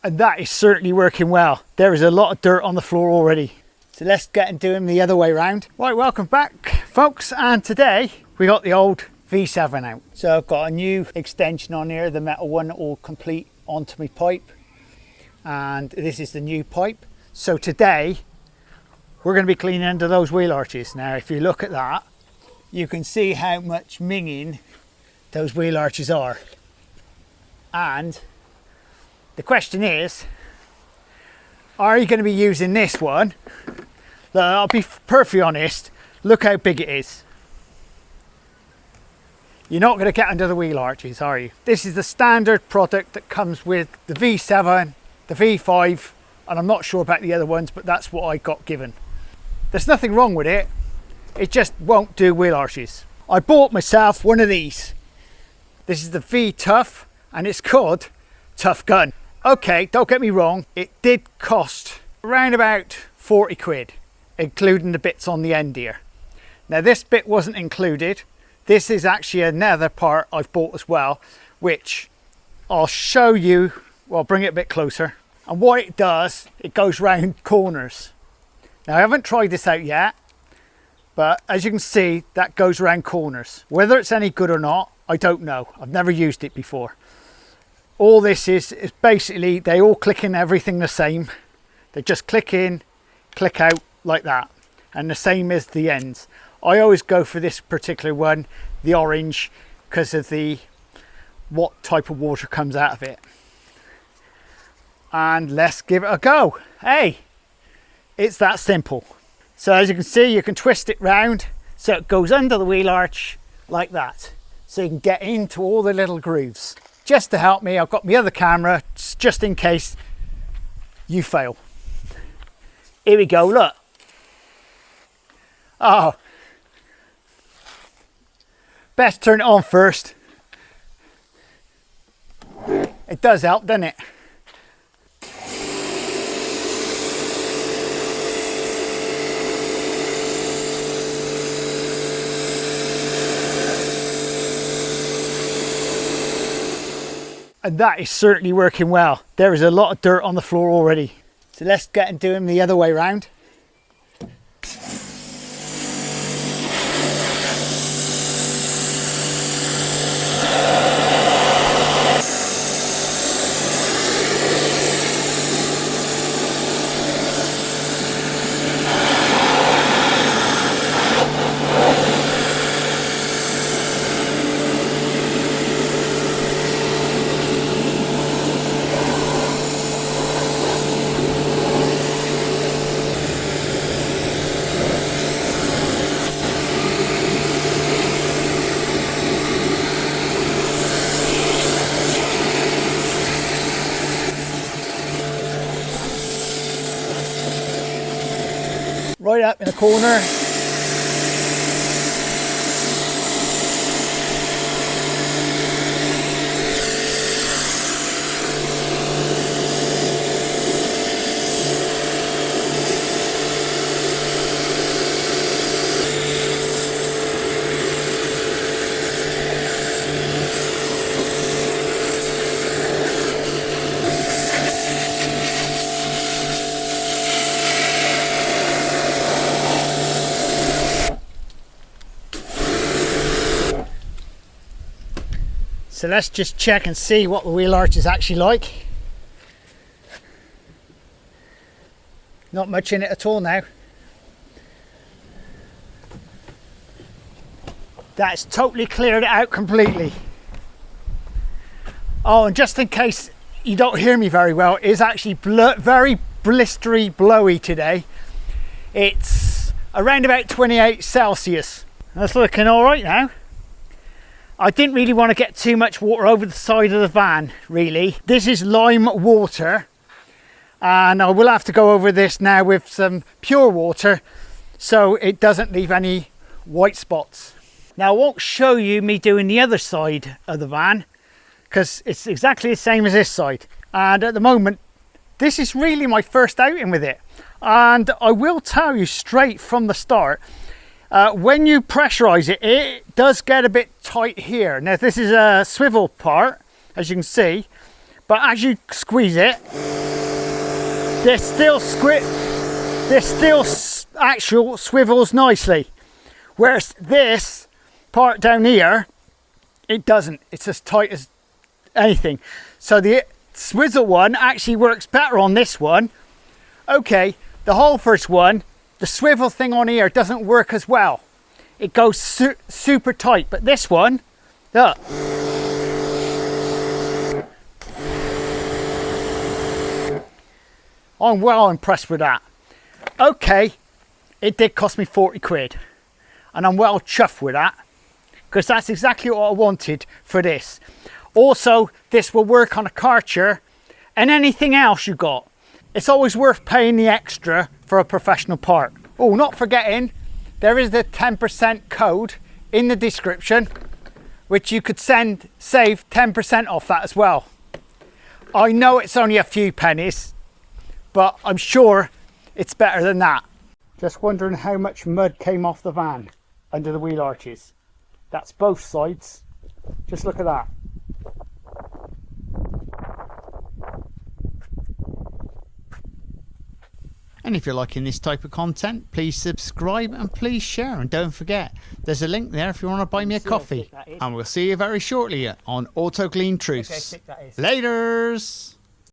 And that is certainly working well. There is a lot of dirt on the floor already. So let's get and do them the other way around. Right, welcome back folks, and today we got the old V7 out. So I've got a new extension on here, the metal one, all complete onto my pipe. And this is the new pipe. So today we're going to be cleaning under those wheel arches. Now if you look at that, you can see how much minging those wheel arches are. And the question is, are you going to be using this one? Look, I'll be perfectly honest, look how big it is. You're not going to get under the wheel arches, are you? This is the standard product that comes with the V7, the V5, and I'm not sure about the other ones, but that's what I got given. There's nothing wrong with it, it just won't do wheel arches. I bought myself one of these. This is the V-TUF, and it's called tufGUN. Okay, don't get me wrong, it did cost around about 40 quid, including the bits on the end here. Now this bit wasn't included. This is actually another part I've bought as well, which I'll show you. Well, I'll bring it a bit closer. And what it does, it goes round corners. Now I haven't tried this out yet, but as you can see, that goes around corners. Whether it's any good or not, I don't know. I've never used it before. All this is basically, they all click in everything the same. They just click in, click out like that. And the same as the ends. I always go for this particular one, the orange, because of what type of water comes out of it. And let's give it a go. Hey, it's that simple. So as you can see, you can twist it round so it goes under the wheel arch like that. So you can get into all the little grooves. Just to help me, I've got my other camera, just in case you fail. Here we go, look. Oh, best turn it on first. It does help, doesn't it? And that is certainly working well. There is a lot of dirt on the floor already. So let's get and do them the other way around. Right up in the corner. So let's just check and see what the wheel arch is actually like. Not much in it at all now. That's totally cleared it out completely. Oh, and just in case you don't hear me very well, it's actually very blistery, blowy today. It's around about 28 Celsius. That's looking all right now. I didn't really want to get too much water over the side of the van, really. This is lime water, and I will have to go over this now with some pure water so it doesn't leave any white spots. Now I won't show you me doing the other side of the van because it's exactly the same as this side, and at the moment this is really my first outing with it. And I will tell you straight from the start, when you pressurize it, it does get a bit tight here. Now this is a swivel part, as you can see, but as you squeeze it, this still actual swivels nicely, whereas this part down here, it doesn't. It's as tight as anything. So the swizzle one actually works better on this one. Okay, the Halfords one, the swivel thing on here doesn't work as well. It goes super tight, but this one, look. I'm well impressed with that. Okay, it did cost me 40 quid, and I'm well chuffed with that, because that's exactly what I wanted for this. Also, this will work on a Karcher and anything else you got. It's always worth paying the extra for a professional part. Oh, not forgetting, there is the 10% code in the description, which you could save 10% off that as well. I know it's only a few pennies, but I'm sure it's better than that. Just wondering how much mud came off the van under the wheel arches. That's both sides. Just look at that. And if you're liking this type of content, please subscribe and please share. And don't forget, there's a link there if you want to buy me a coffee. And we'll see you very shortly on Auto Clean Truths. Laters!